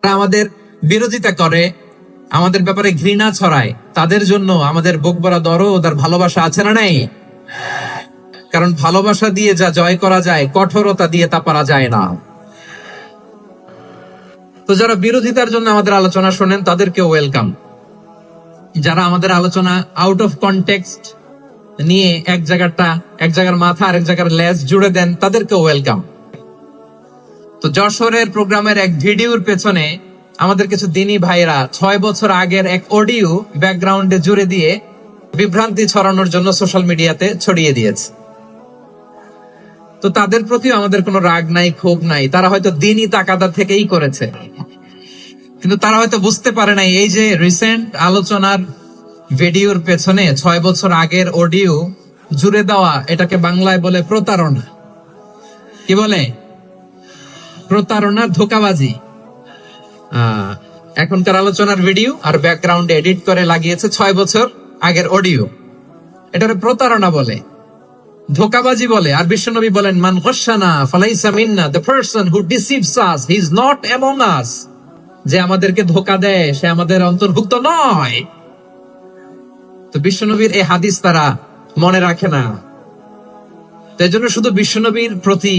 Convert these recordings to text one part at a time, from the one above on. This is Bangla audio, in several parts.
আমাদের বিরোধিতা করে, আমাদের ব্যাপারে ঘৃণা ছড়ায়, তাদের জন্য আমাদের বুক ভরা দরদ আর ভালোবাসা আছে না নাই? কারণ ভালোবাসা দিয়ে যা জয় করা যায়, কঠোরতা দিয়ে তা পারা যায় না। তো যারা বিরোধিতার জন্য আমাদের আলোচনা শোনেন তাদেরকে ওয়েলকাম। যারা আমাদের আলোচনা আউট অফ কনটেক্সট নিয়ে এক জায়গার মাথা আর এক জায়গার লেজ জুড়ে দেন, তাদেরকে ওয়েলকাম। তো যশোরের প্রোগ্রামের এক ভিডিওর পেছনে আমাদের কিছু দিনী ভাইরা 6 বছর আগের এক অডিও ব্যাকগ্রাউন্ডে জুড়ে দিয়ে বিভ্রান্তি ছড়ানোর জন্য সোশ্যাল মিডিয়াতে ছড়িয়ে দিয়েছে। তো তাদের প্রতিও আমাদের কোনো রাগ নাই, ক্ষোভ নাই। তারা হয়তো দিনই তাকাদা থেকেই করেছে, কিন্তু তারা হয়তো বুঝতে পারে নাই এই যে রিসেন্ট আলোচনার ভিডিওর পেছনে 6 বছর আগের অডিও জুড়ে দেওয়া, এটাকে বাংলায় বলে প্রতারণা। কি বলে? প্রতারণা, ধোঁকাবাজি। এখনকার আলোচনার ভিডিও আর ব্যাকগ্রাউন্ডে এডিট করে লাগিয়েছে 6 বছর আগের অডিও। এটারে প্রতারণা বলে, ধোঁকাবাজি বলে। আর বিশ্বনবী বলেন, মান গশানা ফালাইসা মিন্না, the person who deceives us he is not among us. যে আমাদেরকে ধোঁকা দেয় সে আমাদের অন্তর্ভুক্ত নয়। তো বিশ্বনবীর এই হাদিস তারা মনে রাখে না। তাই জন্য শুধু বিশ্বনবীর প্রতি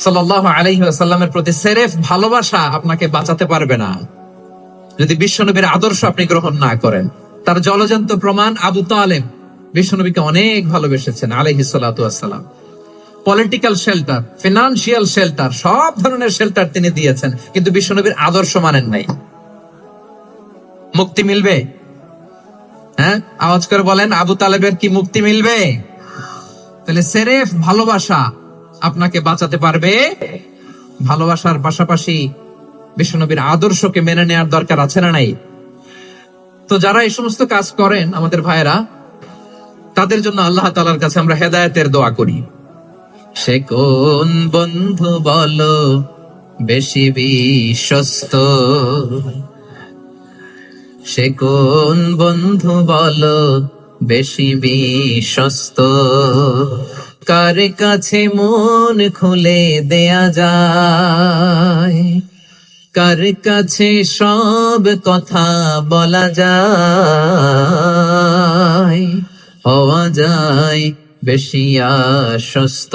সাল্লাল্লাহু আলাইহি ওয়াসাল্লামের প্রতি সেরেফ ভালোবাসা আপনাকে বাঁচাতে পারবে না যদি বিশ্বনবীর আদর্শ আপনি গ্রহণ না করেন। তার জলজন্ত প্রমাণ, আবু তালেব বিশ্বনবীকে অনেক ভালোবেসেছেন আলাইহিস সালাতু ওয়াসসালাম। পলিটিক্যাল শেল্টার, ফিনান্সিয়াল শেল্টার, সব ধরনের শেল্টার তিনি দিয়েছেন, কিন্তু বিশ্বনবীর আদর্শ মানেন নাই। মুক্তি মিলবে? হ্যাঁ, আওয়াজ করে বলেন, আবু তালেবের কি মুক্তি মিলবে? তাহলে সেরেফ ভালোবাসা আপনাকে বাঁচাতে পারবে। ভালোবাসার পাশাপাশি বিশ্বনবীর আদর্শকে মেনে নেওয়ার দরকার আছে না নাই? তো যারা এই সমস্ত কাজ করেন আমাদের ভাইয়েরা, তাদের জন্য আল্লাহ তাআলার কাছে আমরা হেদায়েতের দোয়া করি। সে কোন বন্ধু বলো বেশি বিশ্বস্ত, সে কোন বন্ধু বলো বেশি বিশ্বস্ত, কার কাছে মন খুলে দেয়া যায়, কার কাছে সব কথা বলা যায়, হওয়া যায় বেশি আশ্বস্ত।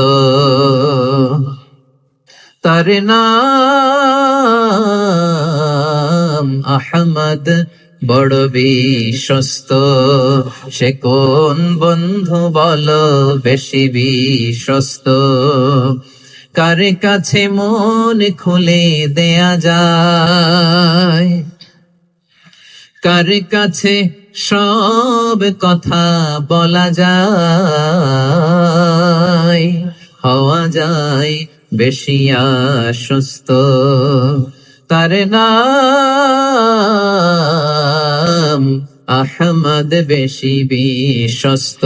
তার নাম আহমদ, বড় বিশ্বস্ত। সে কোন বন্ধু বলো বেশি বিশ্বস্ত, কার কাছে মন খুলে দেয়া যায়, কার কাছে সব কথা বলা যায়, হওয়া যায় বেশি আশ্বস্ত। তার নাম আহমদ, বেশি বিশ্বস্ত।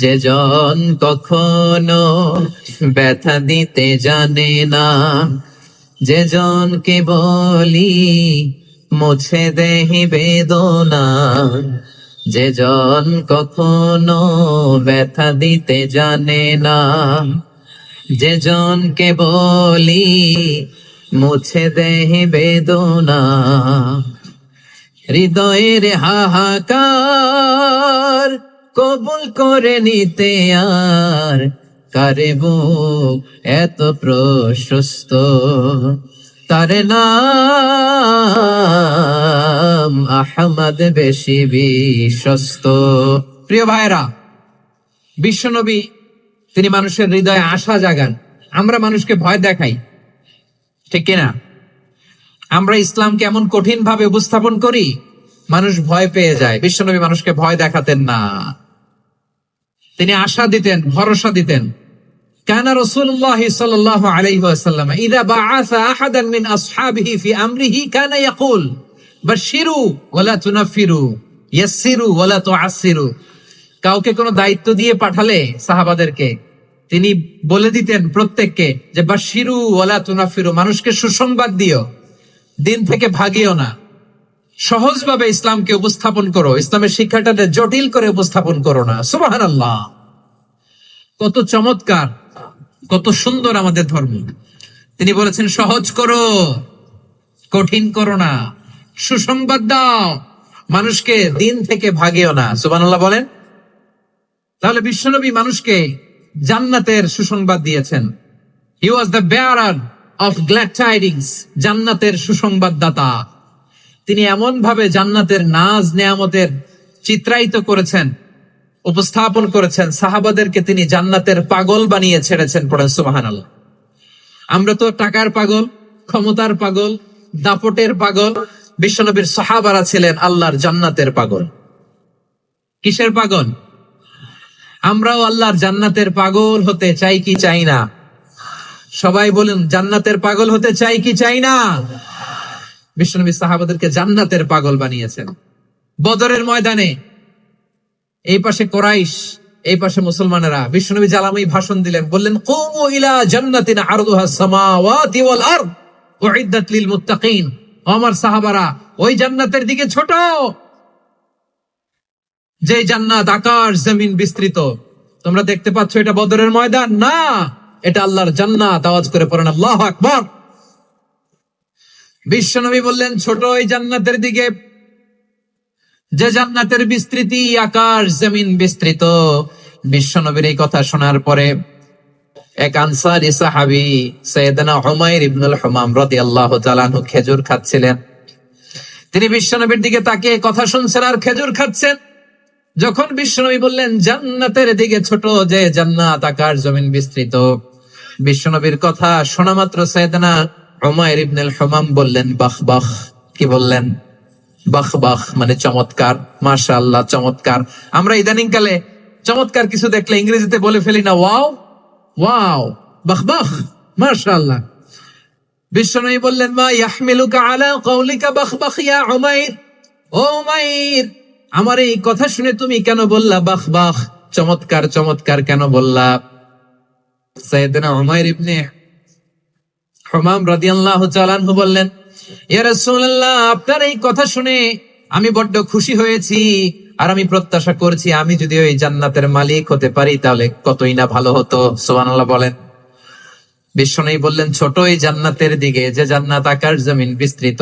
যে জন কখনো ব্যথা দিতে জানে না, যে জনকে বলি মুছে দেহি বেদনা, যে জন কখনো ব্যথা দিতে জানে না, যে জনকে বলি মুছে দেহি বেদনা, হৃদয়ের হাহাকার কবুল করে নিতে আর কারে বুক এত প্রশস্ত। তার নাম আহমদ, বেশি বিশ্বস্ত। প্রিয় ভাইরা, বিশ্বনবী তিনি মানুষের হৃদয়ে আশা জাগান। আমরা মানুষকে ভয় দেখাই, ঠিক কিনা? আমরা ইসলামকে এমন কঠিন ভাবে উপস্থাপন করি, মানুষ ভয় পেয়ে যায়। বিশ্বনবী মানুষকে ভয় দেখাতেন না, তিনি আশা দিতেন, ভরসা দিতেন। কানা রাসূলুল্লাহ সাল্লাল্লাহু আলাইহি ওয়াসাল্লাম ইযা বাআসা আহাদান মিন আসহাবিহি ফি আমরিহি কানা ইয়াকুল বাশশিরু ওয়ালা তুনাফিরু, ইয়াসসিরু ওয়ালা তুআসসিরু। কাউকে কোনো দায়িত্ব দিয়ে পাঠালে সাহাবাদেরকে তিনি বলে দিতেন প্রত্যেককে যে বাশশিরু ওয়ালা তুনাফিরু, মানুষকে সুসংবাদ দিও, দিন থেকে ভাগিও না। সহজভাবে ইসলামকে উপস্থাপন করো, ইসলামের শিক্ষাটাকে জটিল করে উপস্থাপন করো না। সুবহানাল্লাহ, কত চমৎকার, কত সুন্দর আমাদের ধর্ম। তিনি বলেছেন সহজ করো, কঠিন করো না, সুসংবাদ দাও, মানুষকে দিন থেকে ভাগিও না। সুবহানাল্লাহ বলেন। তাহলে বিশ্বনবী মানুষকে জান্নাতের সুসংবাদ দিয়েছেন। He was the bearer of glad tidings, জান্নাতের সুসংবাদদাতা। তিনি এমন ভাবে জান্নাতের নাজ নেয়ামতের চিত্রায়িত করেছেন, উপস্থাপন করেছেন, সাহাবাদেরকে তিনি জান্নাতের পাগল বানিয়ে ছেড়েছেন। পড়েন সুবহানাল্লাহ। আমরা তো টাকার পাগল, ক্ষমতার পাগল, দাপটের পাগল। বিশ্বনবীর সাহাবারা ছিলেন আল্লাহর জান্নাতের পাগল। কিসের পাগল? আমরাও আল্লাহর জান্নাতের পাগল হতে চাই কি চাই না? সবাই বলেন, জান্নাতের পাগল হতে চাই কি চাই না? বিশ্বনবী সাহাবাদেরকে জান্নাতের পাগল বানিয়েছেন। বদরের ময়দানে এই পাশে কোরাইশ, এই পাশে মুসলমানেরা। বিশ্বনবী জালামি ভাষণ দিলেন, বললেন, কুমু ইলা জান্নাতিন আরদুহা সামাওয়াতি ওয়াল আরদ উইদ্দাত লিল মুত্তাকিন। আমার সাহাবারা, ওই জান্নাতের দিকে ছোট, যে জান্নাত আকাশ জমিন বিস্তৃত। তোমরা দেখতে পাচ্ছ এটা বদরের ময়দান না, এটা আল্লাহর জান্নাত। আওয়াজ করে পড়েন আল্লাহু আকবার। বিশ্বনবী বললেন, ছোট ওই জান্নাতের দিকে, যে জান্নাতের বিস্তৃতি আকাশ জমিন বিস্তৃত। বিশ্বনবীর এই কথা শোনার পরে এক আনসারী সাহাবী সাইয়েদনা উমাইর ইবনুল হুমাম রাদিয়াল্লাহু তাআলা আনহু খেজুর খাচ্ছিলেন। তিনি বিশ্বনবীর দিকে তাকিয়ে কথা শুনছেন আর খেজুর খাচ্ছেন। যখন বিশ্বনবী বললেন জান্নাতের দিকে ছোট, যে জান্নাত আকাশ জমিন বিস্তৃত, বিশ্বনবীর কথা শোনা মাত্র সাইয়েদনা উমাইর ইবনুল হুমাম বললেন বাহ বাহ। কি বললেন? বাহ বাহ মানে চমৎকার, মাশাআল্লাহ চমৎকার। আমরা ইদানিং কালে চমৎকার কিছু দেখলে ইংরেজিতে বলে ফেলি না, ওয়াও ওয়াও, বাহ বাহ, মাশাআল্লাহ। বিশ্বনবী বললেন, মা ইয়াহমিলুকা আলা কওলিকা বাহ বাহ ইয়া উমাইর। ও উমাইর, আমার এই কথা শুনে তুমি কেন বললা বাহ বাহ, চমৎকার চমৎকার কেন বললা? সাইয়েদনা উমাইর ইবনে হুমাম রাদিয়াল্লাহু তাআলা আনহু বললেন, ইয়া রাসূলুল্লাহ, আপনার এই কথা শুনে আমি বড্ড খুশি হয়েছি, আর আমি প্রত্যাশা করছি আমি যদি ওই জান্নাতের মালিক হতে পারি তাহলে কতই না ভালো হতো। সুবহানাল্লাহ বলেন। বিশ্বনবী বললেন, ছোট এই জান্নাতের দিকে, যে জান্নাত আকাশ জমিন বিস্তৃত।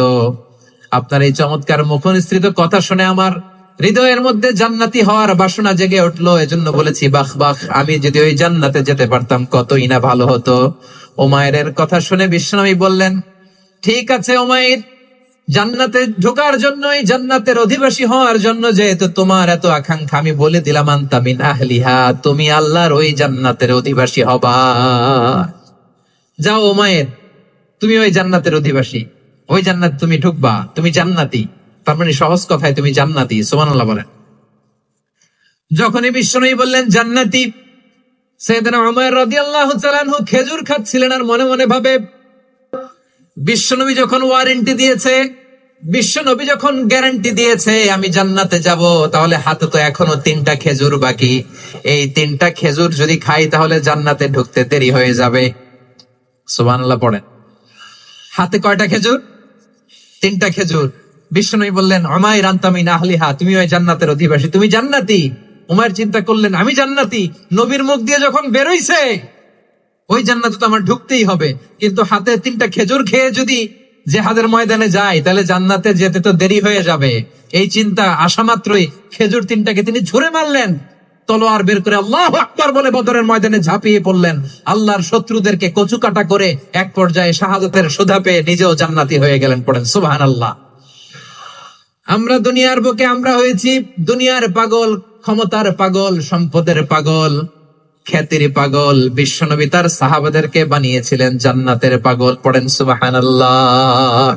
আপনার এই চমৎকার মুখনিসৃত কথা শুনে আমার হৃদয়ের মধ্যে জান্নাতি হওয়ার বাসনা জেগে উঠলো, এজন্য বলেছি বাহ বাহ, আমি যদি ওই জান্নাতে যেতে পারতাম কতই না ভালো হতো। উমাইরের কথা শুনে বিশ্বনবী বললেন, ঠিক আছে উমাইর, জান্নাতে ঢোকার জন্য, এই জান্নাতের অধিবাসী হওয়ার জন্য যেহেতু তোমার এত আকাঙ্ক্ষা, আমি বলে দিলাম আনতা মিন আহলিহা, তুমি আল্লাহর ওই জান্নাতের অধিবাসী হবা। যাও উমাইর, তুমি ওই জান্নাতের অধিবাসী, ওই জান্নাত তুমি ঢুকবা, তুমি জান্নাতি। তার মানে সহজ কথায় তুমি জান্নাতি। সুবহানাল্লাহ বলেন। যখনই বিশ্বনবী বললেন জান্নাতি, সাইয়েদনা উমাইর রাদিয়াল্লাহু তাআলা আনহু খেজুর খাচ্ছিলেন আর মনে মনে ভাবে, বিশ্বনবী যখন ওয়ারেন্টি দিয়েছে, বিশ্বনবী যখন গ্যারান্টি দিয়েছে আমি জান্নাতে যাব, তাহলে হাতে তো এখনো 3টা খেজুর বাকি। এই 3টা খেজুর যদি খাই তাহলে জান্নাতে ঢুকতে দেরি হয়ে যাবে। সুবহানাল্লাহ পড়েন। হাতে কয়টা খেজুর? 3টা খেজুর। বিশ্বনবী বললেন, উমাইর আনতা মিন আহলিহা, তুমি ওই জান্নাতের অধিবাসী, তুমি জান্নাতি। উমাইর চিন্তা করলেন, আমি জান্নাতি, নবীর মুখ দিয়ে যখন বেরোইছে ওই জান্নাতে তো আমার ঢুকতেই হবে, কিন্তু হাতে 3টা খেজুর খেয়ে যদি জিহাদের ময়দানে যাই তাহলে জান্নাতে যেতে তো দেরি হয়ে যাবে। এই চিন্তা আসা মাত্রই খেজুর 3টাকে তিনি ছুঁড়ে মারলেন, তলোয়ার বের করে আল্লাহু আকবার বলে বদরের ময়দানে ঝাঁপিয়ে পড়লেন। আল্লাহর শত্রুদেরকে কচুকাটা করে এক পর্যায়ে শাহাদাতের সুধা পেয়ে নিজেও জান্নাতি হয়ে গেলেন। পড়েন সুবহানাল্লাহ। আমরা দুনিয়ার বুকে আমরা হয়েছি দুনিয়ার পাগল, ক্ষমতার পাগল, সম্পদের পাগল, খ্যাতির পাগল। বিশ্বনবী তার সাহাবাদেরকে বানিয়েছিলেন জান্নাতের পাগল। পড়েন সুবহানাল্লাহ।